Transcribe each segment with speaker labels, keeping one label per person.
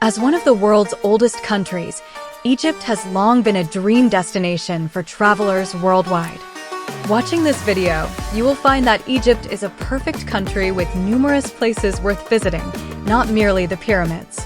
Speaker 1: As one of the world's oldest countries, Egypt has long been a dream destination for travelers worldwide. Watching this video, you will find that Egypt is a perfect country with numerous places worth visiting, not merely the pyramids.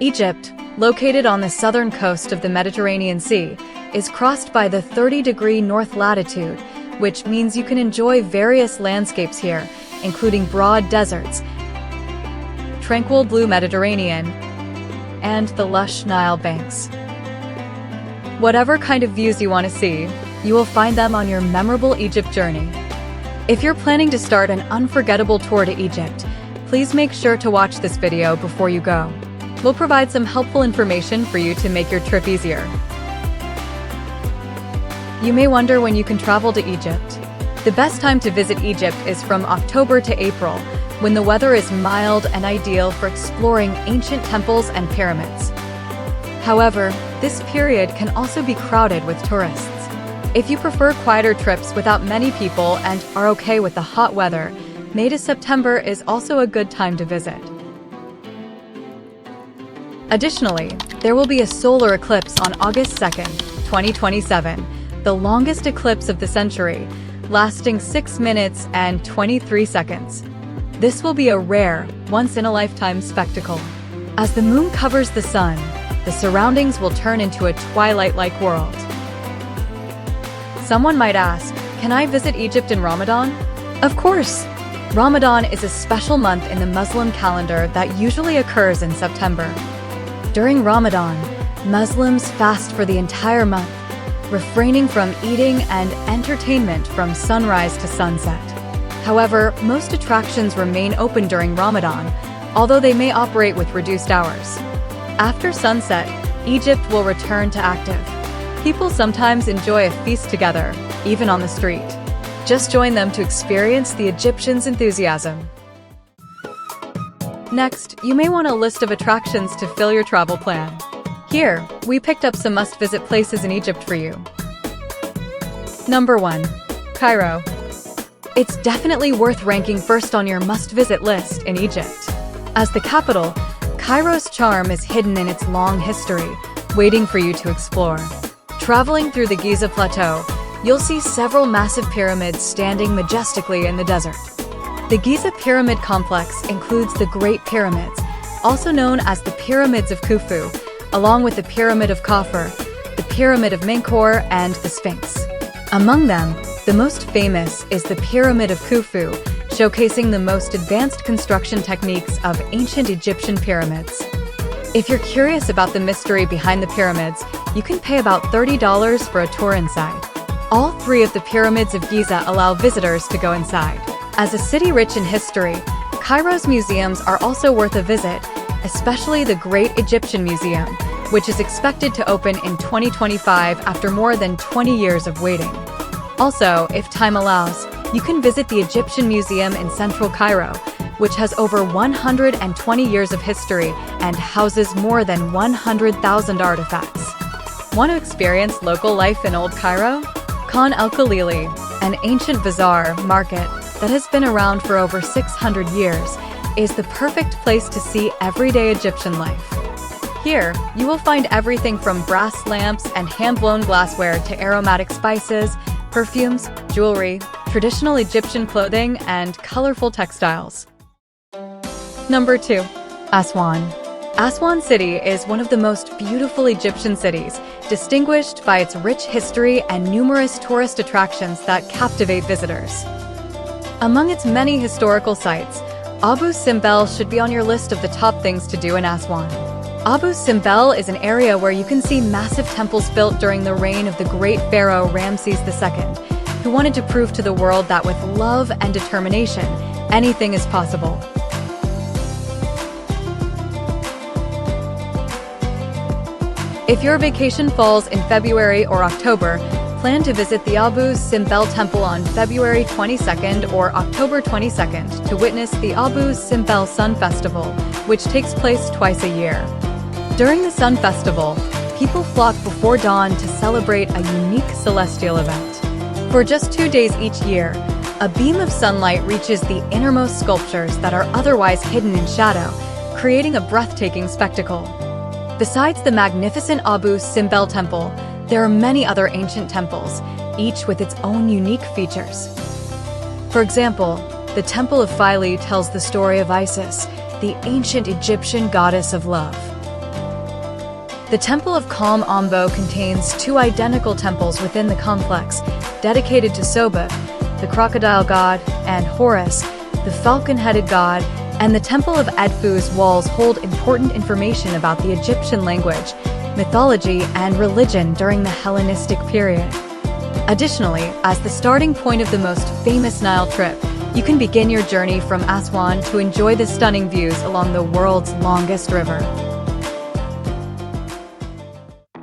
Speaker 1: Egypt, located on the southern coast of the Mediterranean Sea, is crossed by the 30-degree north latitude, which means you can enjoy various landscapes here, including broad deserts, tranquil blue Mediterranean, and the lush Nile banks. Whatever kind of views you want to see, you will find them on your memorable Egypt journey. If you're planning to start an unforgettable tour to Egypt, please make sure to watch this video before you go. We'll provide some helpful information for you to make your trip easier. You may wonder when you can travel to Egypt. The best time to visit Egypt is from October to April, when the weather is mild and ideal for exploring ancient temples and pyramids. However, this period can also be crowded with tourists. If you prefer quieter trips without many people and are okay with the hot weather, May to September is also a good time to visit. Additionally, there will be a solar eclipse on August 2nd, 2027, the longest eclipse of the century, lasting 6 minutes and 23 seconds. This will be a rare, once-in-a-lifetime spectacle. As the moon covers the sun, the surroundings will turn into a twilight-like world. Someone might ask, can I visit Egypt in Ramadan? Of course! Ramadan is a special month in the Muslim calendar that usually occurs in September. During Ramadan, Muslims fast for the entire month, refraining from eating and entertainment from sunrise to sunset. However, most attractions remain open during Ramadan, although they may operate with reduced hours. After sunset, Egypt will return to active. People sometimes enjoy a feast together, even on the street. Just join them to experience the Egyptians' enthusiasm. Next, you may want a list of attractions to fill your travel plan. Here, we picked up some must-visit places in Egypt for you. Number 1. Cairo. It's definitely worth ranking first on your must-visit list in Egypt. As the capital, Cairo's charm is hidden in its long history, waiting for you to explore. Traveling through the Giza Plateau, you'll see several massive pyramids standing majestically in the desert. The Giza Pyramid Complex includes the Great Pyramids, also known as the Pyramids of Khufu, along with the Pyramid of Khafre, the Pyramid of Menkaure, and the Sphinx. Among them, the most famous is the Pyramid of Khufu, showcasing the most advanced construction techniques of ancient Egyptian pyramids. If you're curious about the mystery behind the pyramids, you can pay about $30 for a tour inside. All 3 of the Pyramids of Giza allow visitors to go inside. As a city rich in history, Cairo's museums are also worth a visit, especially the Great Egyptian Museum, which is expected to open in 2025 after more than 20 years of waiting. Also, if time allows, you can visit the Egyptian Museum in central Cairo, which has over 120 years of history and houses more than 100,000 artifacts. Want to experience local life in Old Cairo? Khan el-Khalili, an ancient bazaar market that has been around for over 600 years, is the perfect place to see everyday Egyptian life. Here, you will find everything from brass lamps and hand-blown glassware to aromatic spices, perfumes, jewelry, traditional Egyptian clothing, and colorful textiles. Number 2. Aswan. Aswan City is one of the most beautiful Egyptian cities, distinguished by its rich history and numerous tourist attractions that captivate visitors. Among its many historical sites, Abu Simbel should be on your list of the top things to do in Aswan. Abu Simbel is an area where you can see massive temples built during the reign of the great pharaoh Ramses II, who wanted to prove to the world that with love and determination, anything is possible. If your vacation falls in February or October, plan to visit the Abu Simbel Temple on February 22nd or October 22nd to witness the Abu Simbel Sun Festival, which takes place twice a year. During the Sun Festival, people flock before dawn to celebrate a unique celestial event. For just 2 days each year, a beam of sunlight reaches the innermost sculptures that are otherwise hidden in shadow, creating a breathtaking spectacle. Besides the magnificent Abu Simbel Temple, there are many other ancient temples, each with its own unique features. For example, the Temple of Philae tells the story of Isis, the ancient Egyptian goddess of love. The Temple of Calm Ombo contains two identical temples within the complex, dedicated to Sobek, the crocodile god, and Horus, the falcon-headed god, and the Temple of Edfu's walls hold important information about the Egyptian language, mythology, and religion during the Hellenistic period. Additionally, as the starting point of the most famous Nile trip, you can begin your journey from Aswan to enjoy the stunning views along the world's longest river.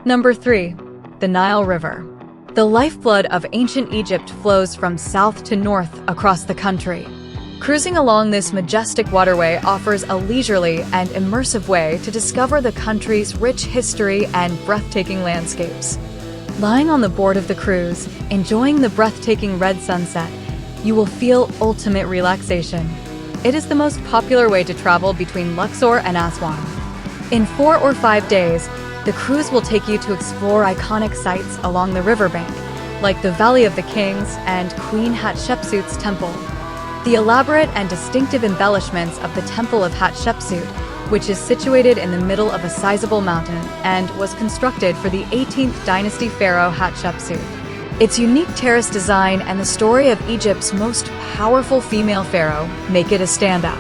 Speaker 1: Number 3. The Nile River. The lifeblood of ancient Egypt flows from south to north across the country. Cruising along this majestic waterway offers a leisurely and immersive way to discover the country's rich history and breathtaking landscapes. Lying on the board of the cruise, enjoying the breathtaking red sunset, you will feel ultimate relaxation. It is the most popular way to travel between Luxor and Aswan. In 4 or 5 days, the cruise will take you to explore iconic sites along the riverbank, like the Valley of the Kings and Queen Hatshepsut's temple. The elaborate and distinctive embellishments of the Temple of Hatshepsut, which is situated in the middle of a sizable mountain and was constructed for the 18th dynasty pharaoh Hatshepsut. Its unique terrace design and the story of Egypt's most powerful female pharaoh make it a standout.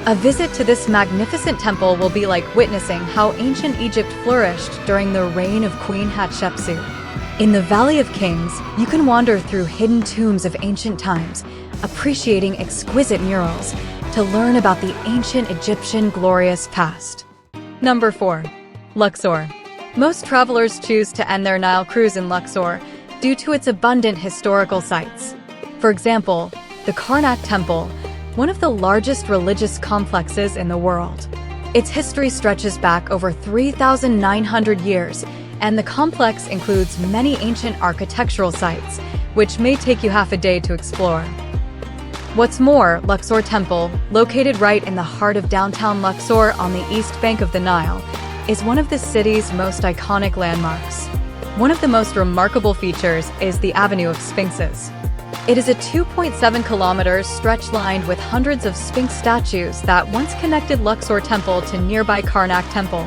Speaker 1: A visit to this magnificent temple will be like witnessing how ancient Egypt flourished during the reign of Queen Hatshepsut. In the Valley of Kings, you can wander through hidden tombs of ancient times, appreciating exquisite murals, to learn about the ancient Egyptian glorious past. Number 4. Luxor. Most travelers choose to end their Nile cruise in Luxor due to its abundant historical sites. For example, the Karnak Temple, one of the largest religious complexes in the world. Its history stretches back over 3,900 years, and the complex includes many ancient architectural sites, which may take you half a day to explore. What's more, Luxor Temple, located right in the heart of downtown Luxor on the east bank of the Nile, is one of the city's most iconic landmarks. One of the most remarkable features is the Avenue of Sphinxes. It is a 2.7 kilometers stretch lined with hundreds of Sphinx statues that once connected Luxor Temple to nearby Karnak Temple.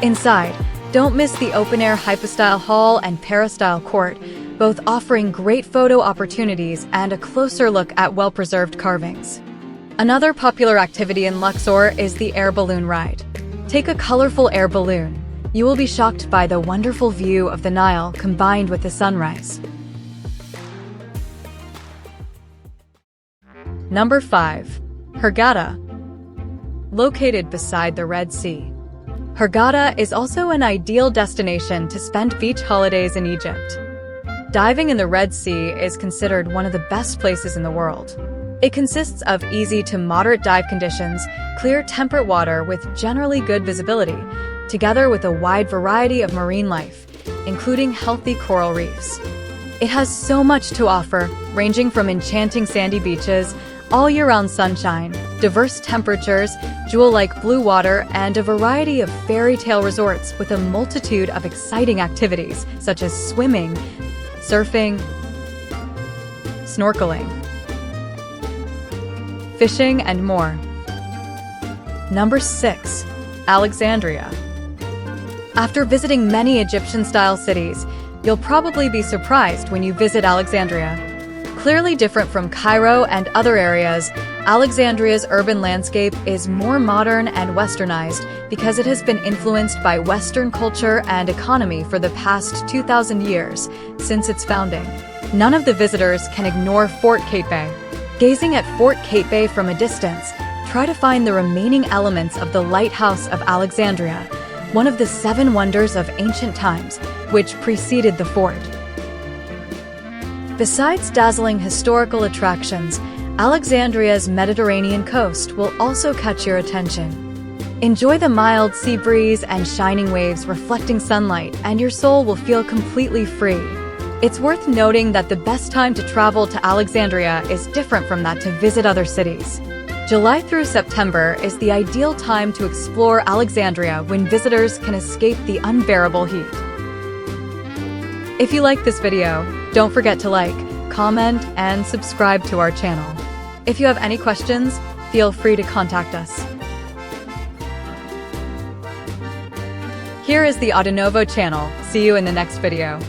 Speaker 1: Inside, don't miss the open-air hypostyle hall and peristyle court, both offering great photo opportunities and a closer look at well-preserved carvings. Another popular activity in Luxor is the air balloon ride. Take a colorful air balloon. You will be shocked by the wonderful view of the Nile combined with the sunrise. Number 5. Hurghada. Located beside the Red Sea, Hurghada is also an ideal destination to spend beach holidays in Egypt. Diving in the Red Sea is considered one of the best places in the world. It consists of easy to moderate dive conditions, clear temperate water with generally good visibility, together with a wide variety of marine life, including healthy coral reefs. It has so much to offer, ranging from enchanting sandy beaches, all year-round sunshine, diverse temperatures, jewel-like blue water, and a variety of fairy tale resorts with a multitude of exciting activities such as swimming, surfing, snorkeling, fishing, and more. Number 6. Alexandria. After visiting many Egyptian-style cities, you'll probably be surprised when you visit Alexandria. Clearly different from Cairo and other areas, Alexandria's urban landscape is more modern and westernized because it has been influenced by Western culture and economy for the past 2,000 years since its founding. None of the visitors can ignore Fort Kate. Gazing at Fort Kate from a distance, try to find the remaining elements of the Lighthouse of Alexandria, one of the 7 wonders of ancient times, which preceded the fort. Besides dazzling historical attractions, Alexandria's Mediterranean coast will also catch your attention. Enjoy the mild sea breeze and shining waves reflecting sunlight, and your soul will feel completely free. It's worth noting that the best time to travel to Alexandria is different from that to visit other cities. July through September is the ideal time to explore Alexandria when visitors can escape the unbearable heat. If you like this video, don't forget to like, comment, and subscribe to our channel. If you have any questions, feel free to contact us. Here is the Audinovo channel. See you in the next video.